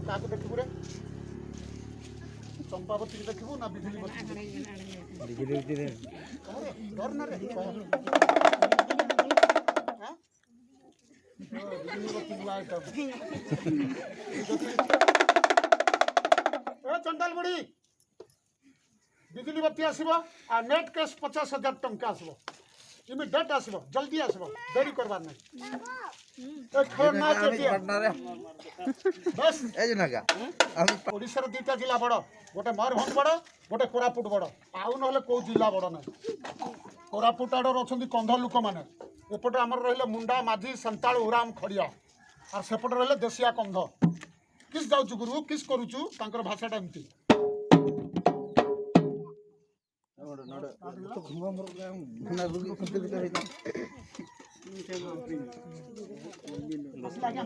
काको देखिबु रे चंपावती देखिबु ना बिजली बत्ती बिजली डर ना रे हां बिजली बत्ती बुलाए तब ए चंडाल बुढ़ी बिजली बत्ती आसब आ नेट कैश 50,000 टंका आसब इमिडिएट आसब जल्दी आसब देरी करबार नहीं बस ओडिशार दुईटा जिला बड़ गोटे मयूरभंज बड़ गोटे कोरापुट बड़ आउ ना कौ जिला बड़ ना कोरापुट आड़ अच्छा कंध लोक मैंने एपटे आमर रही मुंडा माझी संताल उराम खड़िया और सेपटे रही देशिया कंध किस जाऊँ गुरु किस करुचु भाषाटा एमती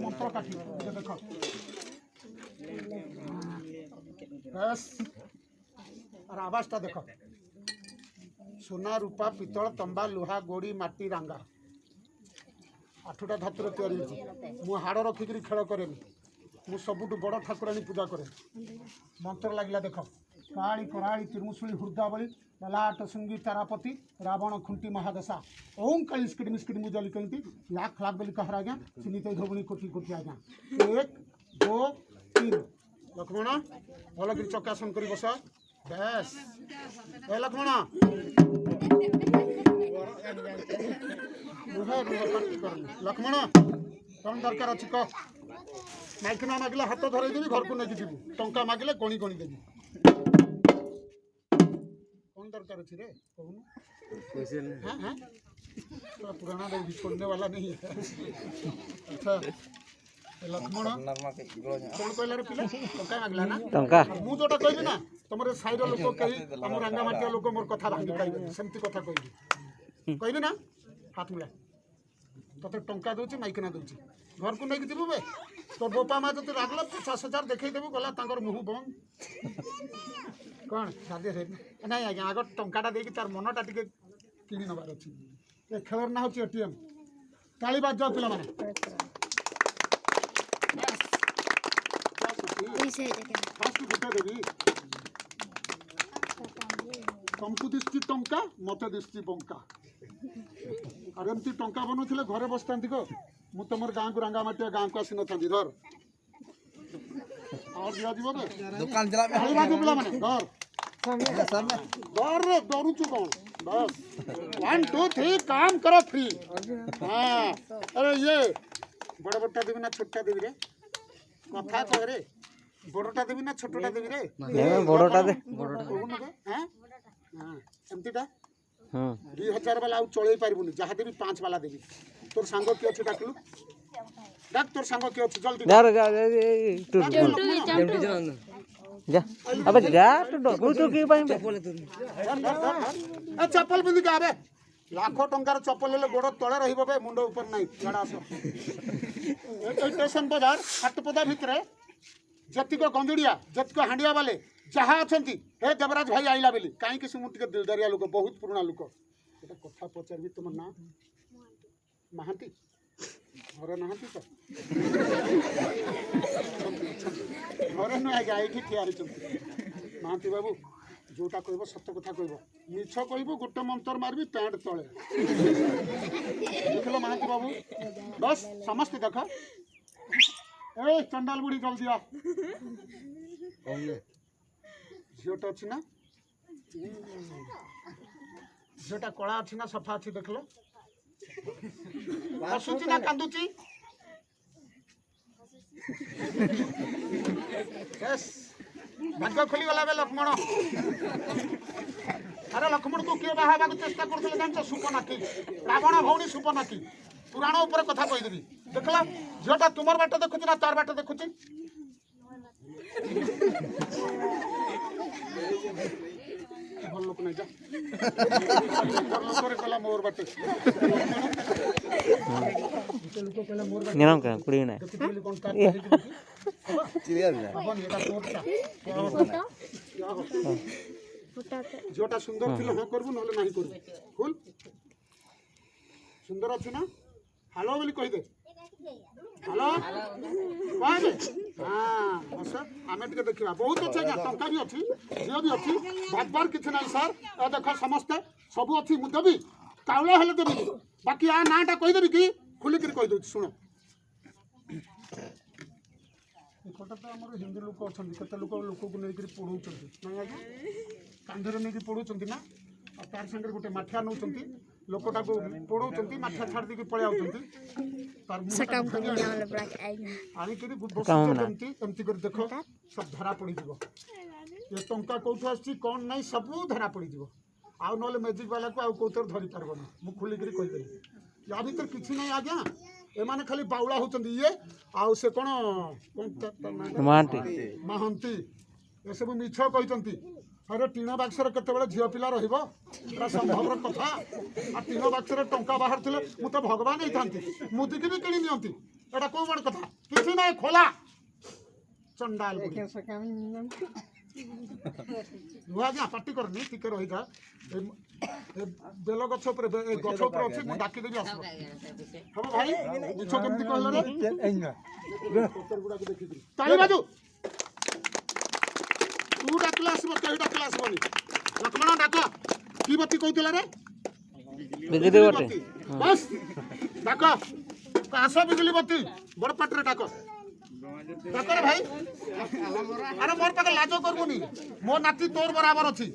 मंत्र काटी देख बस और आवाजटा देख सोना रूपा पितल तंबा लुहा गोड़ी माटी रांगा 8टा धातुर तैयारी मु हाड़ रखिक खेल करे मु सबुठ बड़ ठाकुराणी पूजा करे मंत्र लगला देख काली कराड़ी त्रिमुसुली हुर्दावली ललाट सुंगी तारापति रावण खुंटी महादशा ओं काली स्किड मिस्किड मुजली कहती लाख लाख बोली कहर आज्ञा चिन्हित धोबणी कोटी कोटी आज्ञा 1 2 3 लक्ष्मण भलगिरी चकासन कर बस बस ए लक्ष्मण लक्ष्मण कौन दरकार अच्छी कह माइक ना मागिले हाथ धरईदेवी घर को लेकिन जीवु टंका मागिले गणी गणी देवी कौन दरकार अच्छी रे कहूँ हाँ हाँ पुराना छोड़ने वाला नहीं है अच्छा लक्ष्मण कौन कहला रे पिला टंका मागला ना टंका मु जोटा कहबी ना तमरे साइर लोक कही हम रंगा माटिया लोक मोर कथा भांगी पाइबे सेमती कथा कहबी ना हाथ मिला तोते टंका दूची माइकना दूची घर को लेकिन जीवु बे तो बोपा माँ जो लागला 50,000 देखई देबू गला तांकर मुह बंद कौन सादे रे नहीं आज्ञा आग टंकाटा देकी तार मनटा टिके किणी नबार अछि ए खेलर ना होची एटीएम ताली बाज जाओ पिला माने फास्ट गुटा देबी तुमको दिस्ती टंका मते दिस्ती बंका और एमती टंका बनौले घरे बसता को मु तुम गाँव को रंगा माटिया गाँव को आसी नथांती धर और दिया जीव दुकान चला पिला माने धर धर रे डरुचु कौन बस 1 2 3 काम करो फ्री हां अरे ये बड़ बड़टा देबी ना छोटटा देबी रे कथा कह रे बड़टा देबी ना छोटटा देबी रे बड़टा दे हां हां एमतीटा 2000 वाला आउ चलई पारिबुनी जहा देबी 5 वाला देबी तोर सांग के अछि डाकलु डाक तोर सांग के अछि जल्दी जा जा अबे जा तो डगु तो के पाई चप्पल पिंदी के आबे लाखों टंकार चप्पल ले गोड़ तळे रहिबो बे मुंड ऊपर नहीं जड़ा आसो स्टेशन बाजार हाटपदा भितरे जतिको गंजुड़िया जतिको हांडिया वाले जहाँ अच्छा हे देवराज भाई आइला बेली कहीं मुझे दिलदारिया लोक बहुत पुराना लोक गोटे कथा पचारि तुम ना महांती घर ना तो घर नुह आज्ञा ये ठिया महांती बाबू जोटा कह सत कथा कह मिछ कह गोटे मंत्र मारबी पैंट तले देख लो महांती बाबू बस समस्त देख ए चंडाल बुढ़ी जल्दी आ झीटा अच्छी ना झीटा कला अच्छी ना सफा अच्छी देख लो हसुची ना कांदुची यस भाग्य खोली गला बे लक्ष्मण अरे लक्ष्मण को किए बाहा चेष्टा करते जानच सुपनाकी रावण भौणी सुपनाकी पुराण ऊपर कथा कहीदेवी देखला झीटा तुमर बाट देखुची ना तार बाट देखुची भल लोक नहीं जा लोक कला मोर बाटे लोक कला मोर बाटे निरम का कुड़ी ना चिड़िया अपन एटा कोटटा जोटा सुंदर थिलो हां करबु नले नाही करबु फुल सुंदर अछि ना हेलो बोली कहि दे हेलो कहि दे हां बस आमे टिके देखिबा बहुत अच्छे आज्ञा टंका भी अच्छी झील भी अच्छी भागबार किसी ना सर ए देख समस्ते सबू अच्छी मुझे देवी चाउल हेले देवी बाकी आ नाटा कहीदेवी कि खुलिक कहीदे शुण एपटे तो आम हिंदू लोक अच्छा केते लोक लोक को लेकर पढ़ाऊँ ना आज्ञा कांधे नहीं पढ़ाऊँ ना तार सागर गोटे माठिया नौ लोकटा को पढ़ाऊँ माठिया छाड़ दी पलि आनिक एमती कर देख सब धरा पड़ ये टंका कौटू आसी कौन नहीं सब धरा पड़ आउ ना मेजिक वाला को आउ कौतर धरी पार्बनी मुझे खुलिक कहीदेवी या भर किसी ना आज्ञा एमाने खाली बाउला होती ये आउ से कौन महांती ये सब मिछ कहते अरे टीण बाक्सर केतबेले झील पिला रहा संभव कथा आ टीण बाक्सर टंका बाहर थे मुझे भगवान ही था मुदिकी भी किणी नियंती एटा कौ बड़ कथा किसी ना खोला चंडाल नुआ आज्ञा पार्टी करनी टिके रही था बेल गछ गछ अच्छी मुझे डाकिदेवी आस हम भाई मिछ केमती कहल बाजू तू डाकले आसब कहीं डाकले आसबनी लक्ष्मण डाक कि बत्ती कहला रे बिजली बत्ती बस डाक आस बिजली बत्ती बड़ पाटरे डाक डाक रे भाई अरे मोर पाखे लाज करबुनी मो नाती तोर बराबर अच्छी